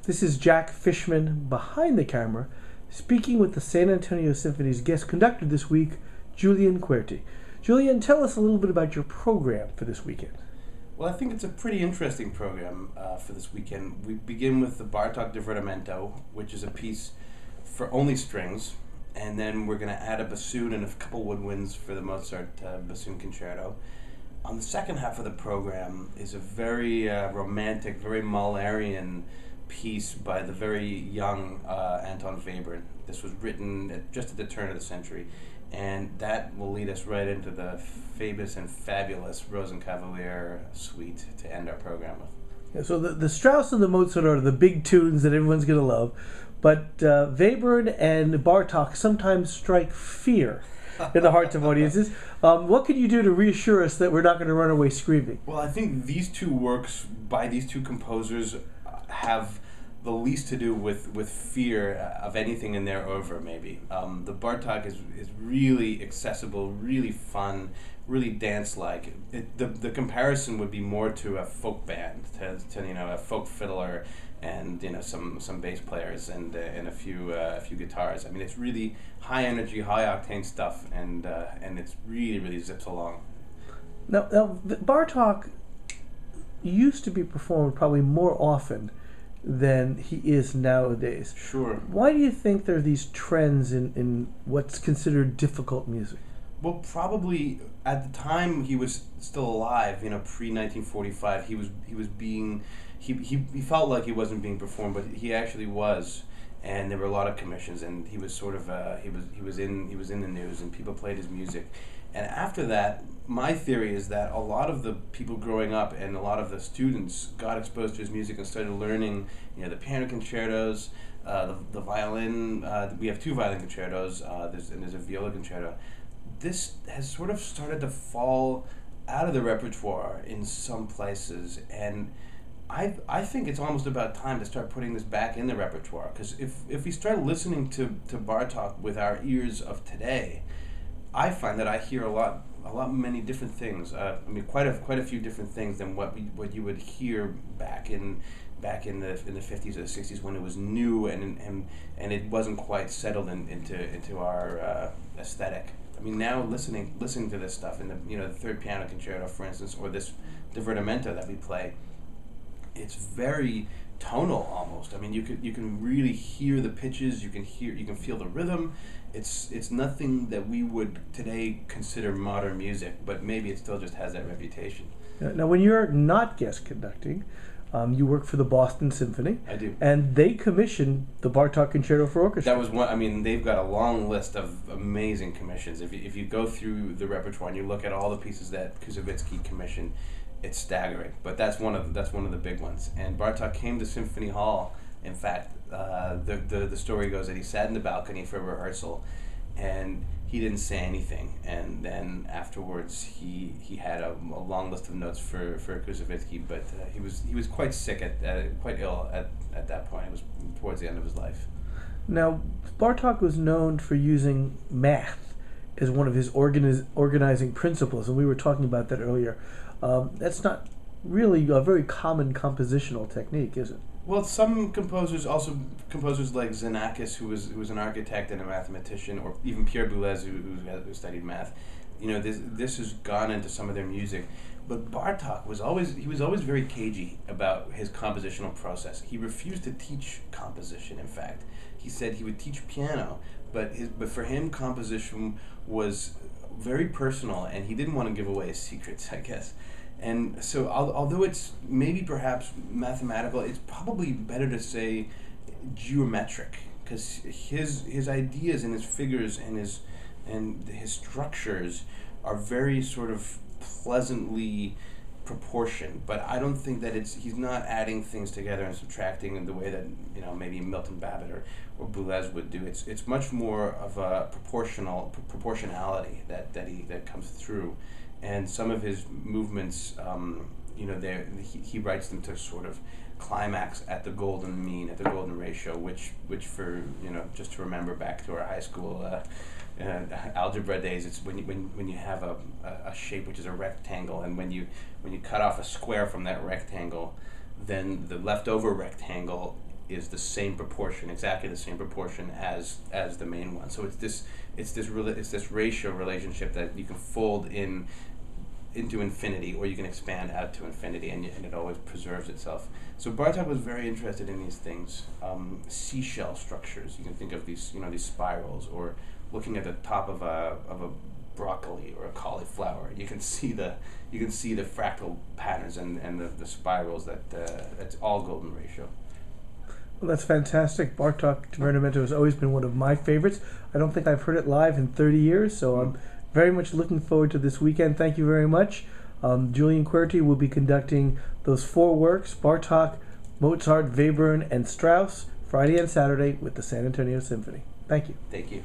This is Jack Fishman behind the camera, speaking with the San Antonio Symphony's guest conductor this week, Julian Querti. Julian, tell us a little bit about your program for this weekend. Well, I think it's a pretty interesting program for this weekend. We begin with the Bartók Divertimento, which is a piece for only strings, and then we're going to add a bassoon and a couple woodwinds for the Mozart bassoon concerto. On the second half of the program is a very romantic, very Mahlerian piece by the very young Anton Webern. This was written just at the turn of the century, and that will lead us right into the famous and fabulous Rosenkavalier suite to end our program with. Yeah, so the Strauss and the Mozart are the big tunes that everyone's going to love, but Webern and Bartók sometimes strike fear in the hearts of audiences. What can you do to reassure us that we're not going to run away screaming? Well, I think these two works by these two composers have the least to do with fear of anything in their oeuvre, maybe. The Bartók is really accessible, really fun, really dance-like. The comparison would be more to a folk band, to a folk fiddler, and some bass players and a few guitars. I mean, it's really high energy, high octane stuff, and it's really zips along. Now Bartók used to be performed probably more often than he is nowadays. Sure. Why do you think there are these trends in what's considered difficult music? Well, probably at the time he was still alive, pre-1945, he felt like he wasn't being performed, but he actually was, and there were a lot of commissions, and he was sort of he was in the news, and people played his music. And after that, my theory is that a lot of the people growing up and a lot of the students got exposed to his music and started learning, the piano concertos, the violin. We have two violin concertos. There's a viola concerto. This has sort of started to fall out of the repertoire in some places, and I think it's almost about time to start putting this back in the repertoire. Because if we start listening to Bartók with our ears of today, I find that I hear many different things. Quite a few different things than what you would hear back in the 50s or the 60s when it was new and it wasn't quite settled into our aesthetic. I mean, now listening to this stuff in the third piano concerto, for instance, or this divertimento that we play, it's very tonal almost. I mean, you can really hear the pitches. You can feel the rhythm. It's nothing that we would today consider modern music, but maybe it still just has that reputation. Now, when you're not guest conducting, you work for the Boston Symphony. I do. And they commissioned the Bartók Concerto for Orchestra. That was one. I mean, they've got a long list of amazing commissions. If you go through the repertoire and you look at all the pieces that Koussevitzky commissioned, it's staggering. But that's one of the big ones. And Bartók came to Symphony Hall. In fact, the story goes that he sat in the balcony for a rehearsal, and he didn't say anything. And then afterwards, he had a long list of notes for Koussevitzky, but he was quite sick quite ill at that point. It was towards the end of his life. Now, Bartók was known for using math as one of his organizing principles, and we were talking about that earlier. That's not really a very common compositional technique, is it? Well, some composers like Xenakis, who was an architect and a mathematician, or even Pierre Boulez, who studied math, this has gone into some of their music. But Bartók was always very cagey about his compositional process. He refused to teach composition. In fact, he said he would teach piano, but for him, composition was very personal, and he didn't want to give away his secrets, I guess. And so, although it's maybe perhaps mathematical, it's probably better to say geometric, because his ideas and his figures and his structures are very sort of pleasantly proportioned. But I don't think that he's not adding things together and subtracting in the way that maybe Milton Babbitt or Boulez would do. It's much more of a proportionality that comes through. And some of his movements, he writes them to sort of climax at the golden mean, at the golden ratio, which for just to remember back to our high school algebra days, it's when you have a shape which is a rectangle, and when you cut off a square from that rectangle, then the leftover rectangle is the same proportion, exactly the same proportion as the main one. So it's this ratio relationship that you can fold into infinity, or you can expand out to infinity, and it always preserves itself. So Bartok was very interested in these things, seashell structures. You can think of these spirals, or looking at the top of a broccoli or a cauliflower. You can see the fractal patterns and the spirals that's all golden ratio. Well, that's fantastic. Bartok Divertimento has always been one of my favorites. I don't think I've heard it live in 30 years, so I'm very much looking forward to this weekend. Thank you very much. Julian Querty will be conducting those 4 works, Bartok, Mozart, Webern, and Strauss, Friday and Saturday with the San Antonio Symphony. Thank you. Thank you.